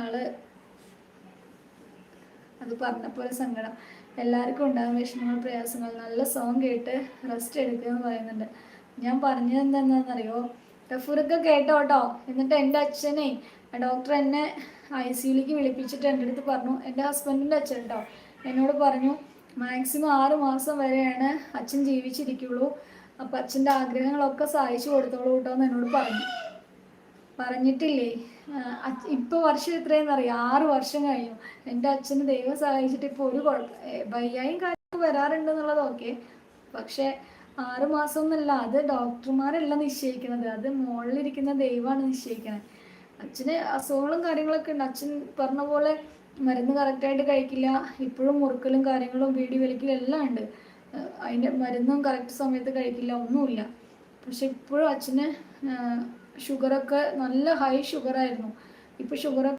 ആള് അത് പറഞ്ഞപ്പോൾ ഒരു സങ്കടം. എല്ലാവർക്കും ഉണ്ടാകും വിഷമങ്ങൾ, പ്രയാസങ്ങൾ. നല്ല സോങ് കേട്ട് റെസ്റ്റ് എടുക്കുക എന്ന് പറയുന്നുണ്ട്. ഞാൻ പറഞ്ഞത് എന്താണെന്നറിയോ, ഗഫൂറൊക്കെ കേട്ടോ. എന്നിട്ട് എൻ്റെ അച്ഛനെ, ഡോക്ടർ എന്നെ ICUലേക്ക് വിളിപ്പിച്ചിട്ട് എൻ്റെ അടുത്ത് പറഞ്ഞു, എൻ്റെ ഹസ്ബൻഡിൻ്റെ അച്ഛൻ കേട്ടോ, എന്നോട് പറഞ്ഞു മാക്സിമം 6 മാസം വരെയാണ് അച്ഛൻ ജീവിച്ചിരിക്കുള്ളൂ, അപ്പം അച്ഛൻ്റെ ആഗ്രഹങ്ങളൊക്കെ സാധിച്ചു കൊടുത്തോളൂ കേട്ടോ എന്ന് എന്നോട് പറഞ്ഞിട്ടില്ലേ. ഇപ്പോൾ വർഷം എത്രയെന്നറിയാം, 6 വർഷം കഴിഞ്ഞു. എൻ്റെ അച്ഛന് ദൈവം സഹായിച്ചിട്ട് ഇപ്പോൾ ഒരു വയ്യായും കാര്യമൊക്കെ വരാറുണ്ടെന്നുള്ളത് ഓക്കെ. പക്ഷേ 6 മാസം എന്നല്ല, അത് ഡോക്ടർമാരല്ല നിശ്ചയിക്കുന്നത്, അത് മുകളിലിരിക്കുന്ന ദൈവമാണ് നിശ്ചയിക്കുന്നത്. അച്ഛന് അസുഖങ്ങളും കാര്യങ്ങളൊക്കെ ഉണ്ട്. അച്ഛൻ പറഞ്ഞ പോലെ മരുന്ന് കറക്റ്റായിട്ട് കഴിക്കില്ല, ഇപ്പോഴും മുറുക്കലും കാര്യങ്ങളും ബീഡി വലിക്കലും എല്ലാം ഉണ്ട്. അതിൻ്റെ മരുന്നും കറക്റ്റ് സമയത്ത് കഴിക്കില്ല, ഒന്നുമില്ല. പക്ഷെ ഇപ്പോഴും അച്ഛന് ഷുഗറൊക്കെ നല്ല ഹൈ ഷുഗറായിരുന്നു. ഇപ്പോൾ ഷുഗറൊക്കെ